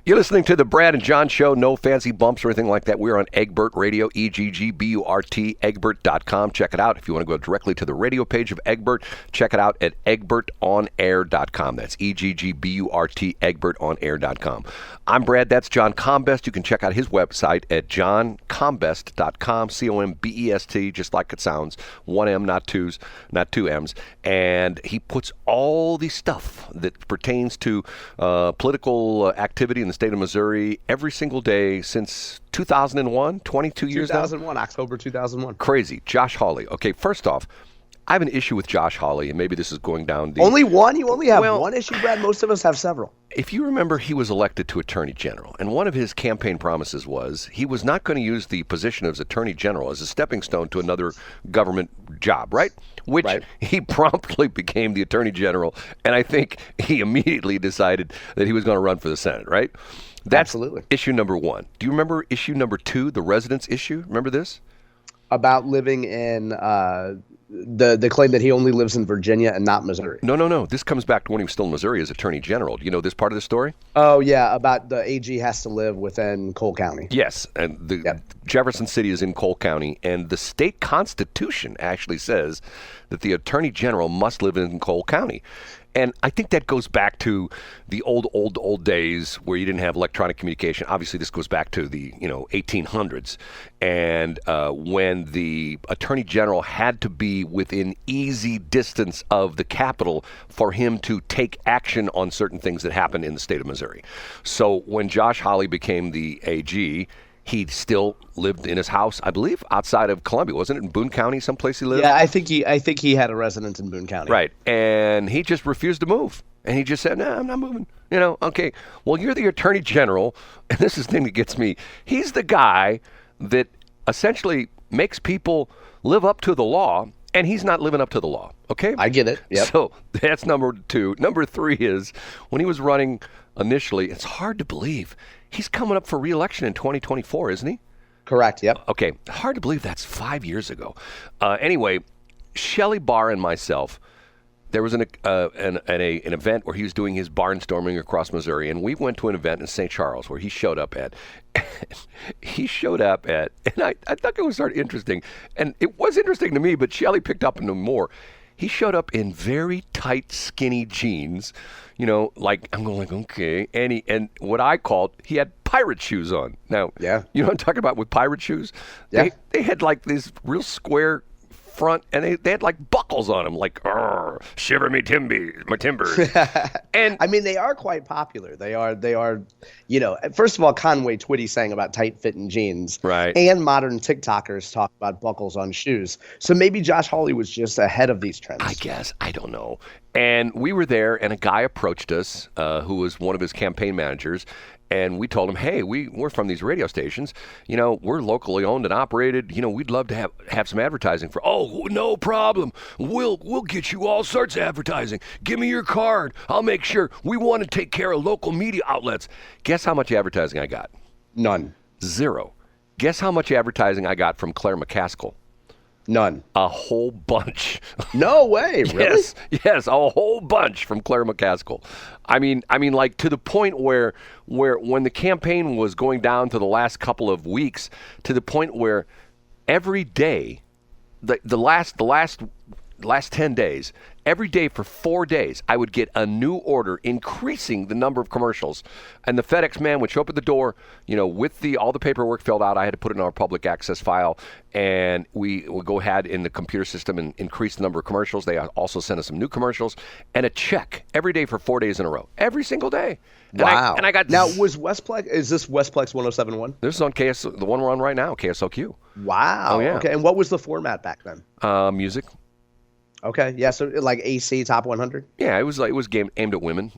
You're listening to the Brad and John Show. No fancy bumps or anything like that. We're on Egbert Radio, EGGBURT, Egbert.com. Check it out. If you want to go directly to the radio page of Egbert, check it out at EgbertOnAir.com. That's EGGBURT, EgbertOnAir.com. I'm Brad. That's John Combest. You can check out his website at johncombest.com, COMBEST, just like it sounds. One M, not two M's. And he puts all the stuff that pertains to political activity in the state of Missouri every single day since 2001, 22 years now? 2001, October 2001. Crazy. Josh Hawley. Okay, first off, I have an issue with Josh Hawley, and maybe this is going down the... Only one? You only have one issue, Brad? Most of us have several. If you remember, he was elected to Attorney General, and one of his campaign promises was he was not going to use the position as Attorney General as a stepping stone to another government job, right? Which he promptly became the Attorney General, and I think he immediately decided that he was going to run for the Senate, right? That's Absolutely. Issue number one. Do you remember issue number two, the residence issue? Remember this? About living in the claim that he only lives in Virginia and not Missouri. No. This comes back to when he was still in Missouri as Attorney General. Do you know this part of the story? Oh, yeah, about the AG has to live within Cole County. Yes, and Jefferson City is in Cole County, and the state constitution actually says that the Attorney General must live in Cole County. And I think that goes back to the old days where you didn't have electronic communication. Obviously, this goes back to the 1800s, and when the Attorney General had to be within easy distance of the Capitol for him to take action on certain things that happened in the state of Missouri. So when Josh Hawley became the AG, he still lived in his house, I believe, outside of Columbia. Wasn't it in Boone County, someplace he lived? Yeah, I think he had a residence in Boone County. Right, and he just refused to move. And he just said, "No, I'm not moving." Okay. Well, you're the Attorney General, and this is the thing that gets me. He's the guy that essentially makes people live up to the law, and he's not living up to the law. Okay? I get it. Yep. So that's number two. Number three is when he was running initially, it's hard to believe. He's coming up for re-election in 2024, isn't he? Correct, yep. Okay, hard to believe that's 5 years ago. Anyway, Shelley Barr and myself, there was an event where he was doing his barnstorming across Missouri, and we went to an event in St. Charles where he showed up at. And I thought it was sort of interesting, and it was interesting to me, but Shelley picked up on him more. He showed up in very tight, skinny jeans, like I'm going like, okay, and what I called, he had pirate shoes on. Now, yeah, you know what I'm talking about with pirate shoes? Yeah. They had like this real square front, and they had like buckles on them, like shiver me timbers. And I mean, they are quite popular. They are. First of all, Conway Twitty sang about tight-fitting jeans, right? And modern TikTokers talk about buckles on shoes. So maybe Josh Hawley was just ahead of these trends. I guess, I don't know. And we were there, and a guy approached us, who was one of his campaign managers. And we told him, hey, we're from these radio stations. We're locally owned and operated. We'd love to have some advertising for. Oh, no problem. We'll get you all sorts of advertising. Give me your card. I'll make sure. We want to take care of local media outlets. Guess how much advertising I got? None. 0. Guess how much advertising I got from Claire McCaskill? None. A whole bunch. No way, really? Yes, a whole bunch from Claire McCaskill. I mean, like to the point where when the campaign was going down to the last couple of weeks, to the point where every day, the last 10 days, every day for 4 days, I would get a new order increasing the number of commercials. And the FedEx man would show up at the door, with all the paperwork filled out. I had to put it in our public access file. And we would go ahead in the computer system and increase the number of commercials. They also sent us some new commercials and a check every day for 4 days in a row. Every single day. Wow. And I got... Now, is this Westplex 107.1? This is on the one we're on right now, KSLQ. Wow. Oh, yeah. Okay, and what was the format back then? Music. Okay, yeah, so like AC Top 100? Yeah, it was aimed at women,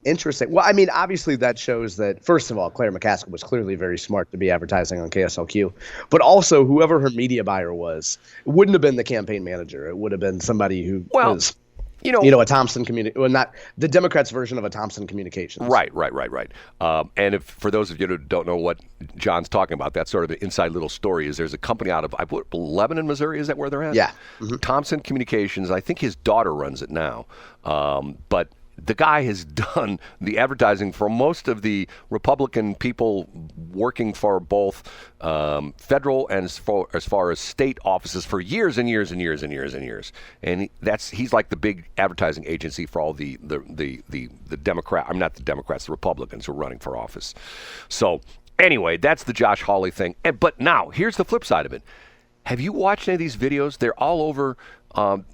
Interesting. Well, I mean, obviously that shows that, first of all, Claire McCaskill was clearly very smart to be advertising on KSLQ. But also, whoever her media buyer was, it wouldn't have been the campaign manager. It would have been somebody who was, a Thompson not the Democrats' version of a Thompson Communications. Right. And if for those of you who don't know what John's talking about, that's sort of the inside little story. Is there's a company out of Lebanon, Missouri? Is that where they're at? Yeah. Mm-hmm. Thompson Communications. I think his daughter runs it now. But the guy has done the advertising for most of the Republican people working for both federal and as far as state offices for years and years and years and years and years. And he's like the big advertising agency for all the Democrat. I'm not the Democrats, the Republicans who are running for office. So anyway, that's the Josh Hawley thing. But now here's the flip side of it. Have you watched any of these videos? They're all over.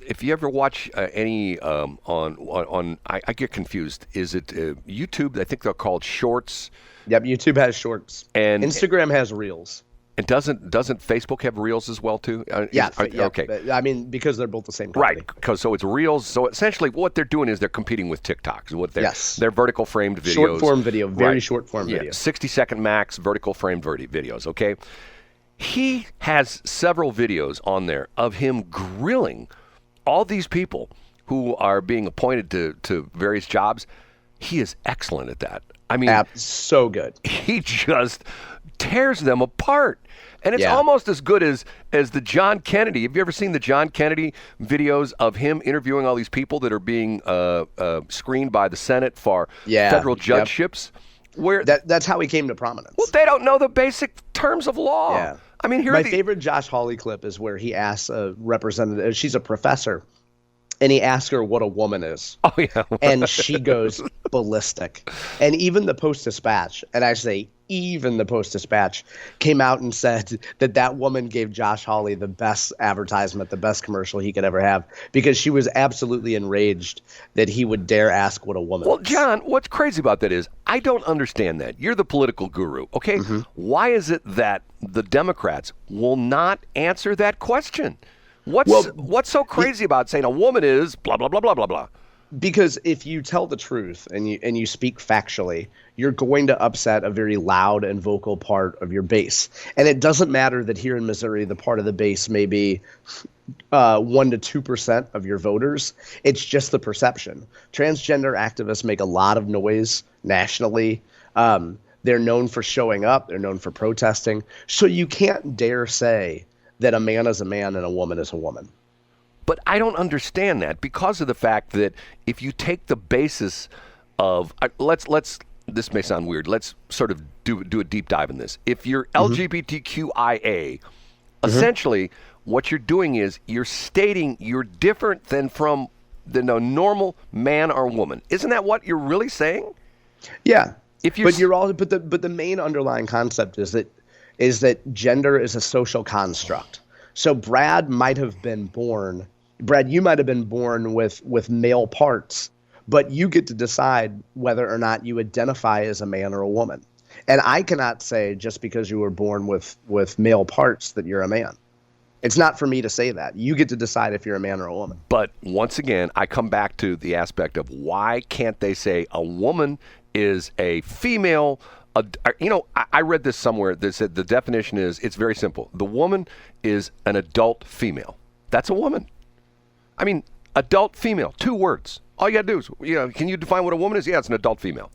If you ever watch any on I get confused. Is it YouTube? I think they're called Shorts. Yep, YouTube has Shorts, and Instagram has Reels. And doesn't Facebook have Reels as well too? Yeah. Okay. I mean, because they're both the same company. Right. Because so it's Reels. So essentially, what they're doing is they're competing with TikTok. They're vertical framed videos. Short form video, very short form video. 60-second max vertical framed videos. Okay. He has several videos on there of him grilling all these people who are being appointed to various jobs. He is excellent at that. I mean, so good. He just tears them apart. And it's almost as good as the John Kennedy. Have you ever seen the John Kennedy videos of him interviewing all these people that are being screened by the Senate for federal judgeships? Where that's how he came to prominence. Well, they don't know the basic terms of law. Yeah. I mean, my favorite Josh Hawley clip is where he asks a representative, she's a professor, and he asks her what a woman is. Oh, yeah. And she goes ballistic. And even the Post-Dispatch, and I say even the Post-Dispatch, came out and said that woman gave Josh Hawley the best advertisement, the best commercial he could ever have, because she was absolutely enraged that he would dare ask what a woman is. Well, John, what's crazy about that is I don't understand that. You're the political guru, okay? Mm-hmm. Why is it that the Democrats will not answer that question? What's so crazy about saying a woman is blah, blah, blah, blah, blah, blah? Because if you tell the truth and you speak factually, you're going to upset a very loud and vocal part of your base. And it doesn't matter that here in Missouri, the part of the base may be 1 to 2% of your voters. It's just the perception. Transgender activists make a lot of noise nationally. They're known for showing up. They're known for protesting. So you can't dare say that a man is a man and a woman is a woman. But I don't understand that because of the fact that if you take the basis of this may sound weird. Let's sort of do a deep dive in this. If you're LGBTQIA, essentially what you're doing is you're stating you're different than a normal man or woman. Isn't that what you're really saying? Yeah. But the main underlying concept is that gender is a social construct. So Brad, you might have been born with male parts, but you get to decide whether or not you identify as a man or a woman. And I cannot say just because you were born with male parts that you're a man. It's not for me to say that. You get to decide if you're a man or a woman. But once again, I come back to the aspect of why can't they say a woman is a female? I read this somewhere that said the definition is, it's very simple. The woman is an adult female. That's a woman. I mean, adult female, 2 words. All you got to do is, can you define what a woman is? Yeah, it's an adult female.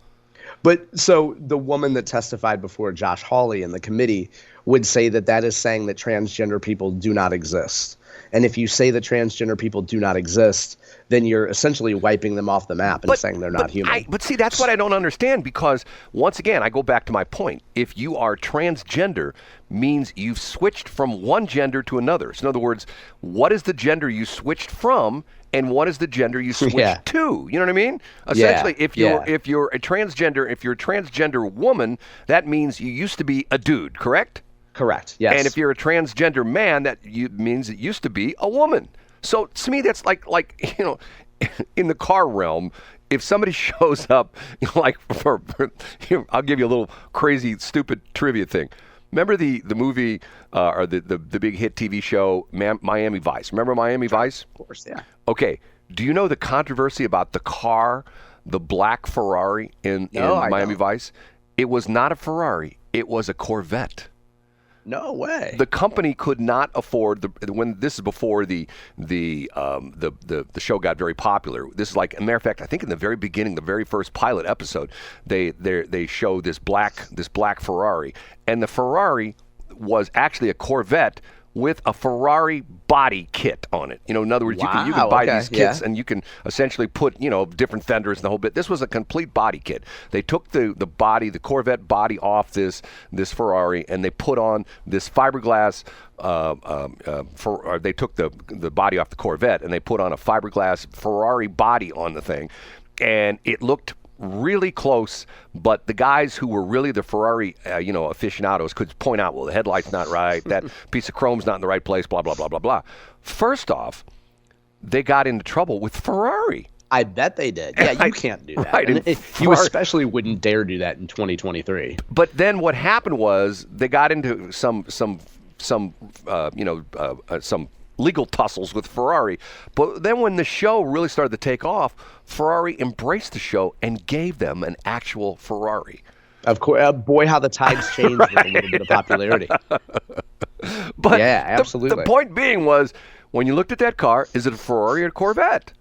But so the woman that testified before Josh Hawley in the committee would say that is saying that transgender people do not exist. And if you say that transgender people do not exist, then you're essentially wiping them off the map and saying they're not human. But see, that's what I don't understand, because once again, I go back to my point. If you are transgender, means you've switched from one gender to another. So in other words, what is the gender you switched from, and what is the gender you switched to? You know what I mean? Essentially, if you're a transgender woman, that means you used to be a dude, correct? Correct. Yes. And if you're a transgender man, means it used to be a woman. So to me, that's like in the car realm, if somebody shows up, I'll give you a little crazy, stupid trivia thing. Remember the movie or the big hit TV show Miami Vice? Remember Miami Vice? Of course, yeah. Okay. Do you know the controversy about the car, the black Ferrari in Miami Vice? It was not a Ferrari. It was a Corvette. No way. The company could not afford when this is before the show got very popular. This is like, a matter of fact, I think in the very beginning, the very first pilot episode, they show this black Ferrari, and the Ferrari was actually a Corvette with a Ferrari body kit on it. In other words, you can Wow, buy okay, these kits yeah. and you can essentially put, different fenders and the whole bit. This was a complete body kit. They took the Corvette body off this Ferrari, and they put on this fiberglass. They took the body off the Corvette and they put on a fiberglass Ferrari body on the thing, and it looked really close, but the guys who were really the Ferrari, aficionados could point out, well, the headlight's not right, that piece of chrome's not in the right place, blah, blah, blah, blah, blah. First off, they got into trouble with Ferrari. I bet they did. Yeah, you can't do that. Right, And you especially wouldn't dare do that in 2023. But then what happened was they got into some legal tussles with Ferrari. But then when the show really started to take off, Ferrari embraced the show and gave them an actual Ferrari. Of course, boy, how the tides changed with a little bit of popularity. But yeah, absolutely. The point being was, when you looked at that car, is it a Ferrari or a Corvette?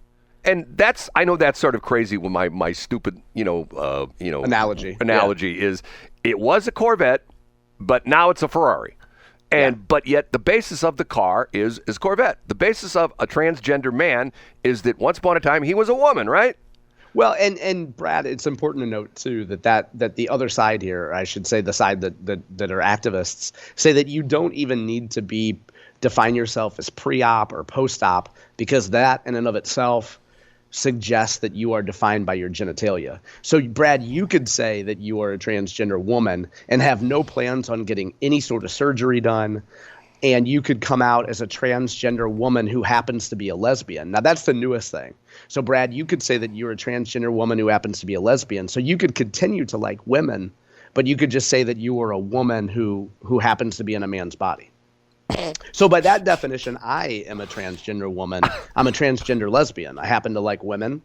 And I know that's sort of crazy with my stupid, analogy. Is it was a Corvette, but now it's a Ferrari. But yet the basis of the car is Corvette. The basis of a transgender man is that once upon a time he was a woman, right? Well, and Brad, it's important to note too that the other side here, I should say the side that are activists, say that you don't even need to define yourself as pre-op or post-op, because that in and of itself suggests that you are defined by your genitalia. So, Brad, you could say that you are a transgender woman and have no plans on getting any sort of surgery done, and you could come out as a transgender woman who happens to be a lesbian. Now, that's the newest thing. So, Brad, you could say that you're a transgender woman who happens to be a lesbian. So you could continue to like women, but you could just say that you are a woman who happens to be in a man's body. So by that definition, I am a transgender woman. I'm a transgender lesbian. I happen to like women.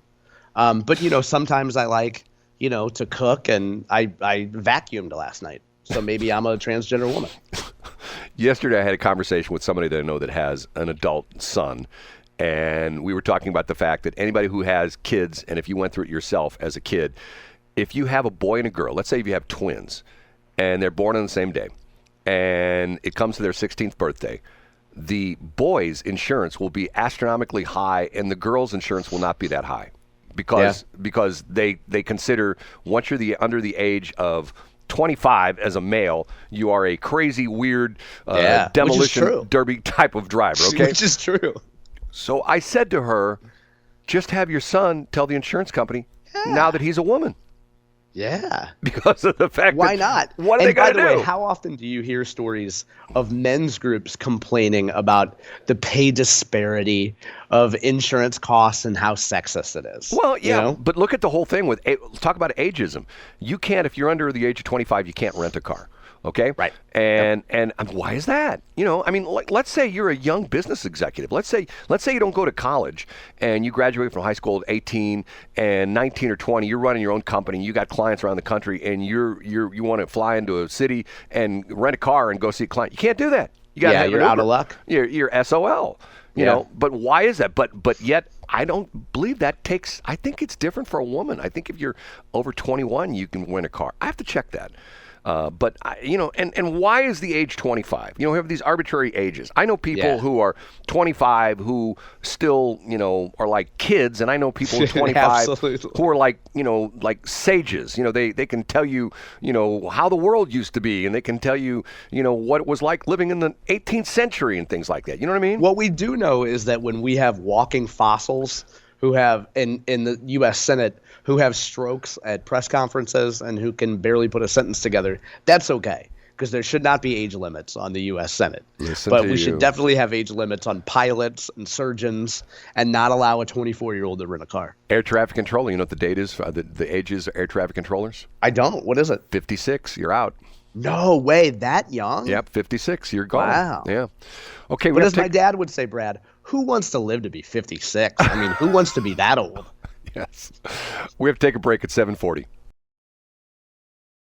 But, sometimes I like, to cook, and I vacuumed last night. So maybe I'm a transgender woman. Yesterday, I had a conversation with somebody that I know that has an adult son. And we were talking about the fact that anybody who has kids, and if you went through it yourself as a kid, if you have a boy and a girl, let's say if you have twins, and they're born on the same day, and it comes to their 16th birthday, the boy's insurance will be astronomically high, and the girl's insurance will not be that high, because they consider once you're under the age of 25 as a male, you are a crazy, weird demolition derby type of driver. Okay, which is true. So I said to her, just have your son tell the insurance company now that he's a woman. Yeah. Because of the fact why not? What are they going to do? By the way, how often do you hear stories of men's groups complaining about the pay disparity of insurance costs and how sexist it is? Well, yeah, but look at the whole thing talk about ageism. You can't, if you're under the age of 25, you can't rent a car. Okay. Right. And why is that? Let's say you're a young business executive. Let's say you don't go to college and you graduate from high school at 18 and 19 or 20. You're running your own company. You got clients around the country, and you want to fly into a city and rent a car and go see a client. You can't do that. You got you're out of luck. You're SOL. You know. But why is that? But yet I don't believe that takes. I think it's different for a woman. I think if you're over 21, you can rent a car. I have to check that. But and why is the age 25? We have these arbitrary ages. I know people who are 25 who still, are like kids, and I know people who are 25 who are like sages. They can tell you, how the world used to be, and they can tell you, what it was like living in the 18th century and things like that. You know what I mean? What we do know is that when we have walking fossils who have in the U.S. Senate who have strokes at press conferences and who can barely put a sentence together, that's okay, because there should not be age limits on the U.S. Senate. But we should definitely have age limits on pilots and surgeons, and not allow a 24-year-old to rent a car. Air traffic controller, you know what the date is? The ages of air traffic controllers? I don't. What is it? 56. You're out. No way. That young? Yep, 56. You're gone. Wow. Yeah. Okay. But as my dad would say, Brad, who wants to live to be 56? I mean, who wants to be that old? Yes. We have to take a break at 7:40.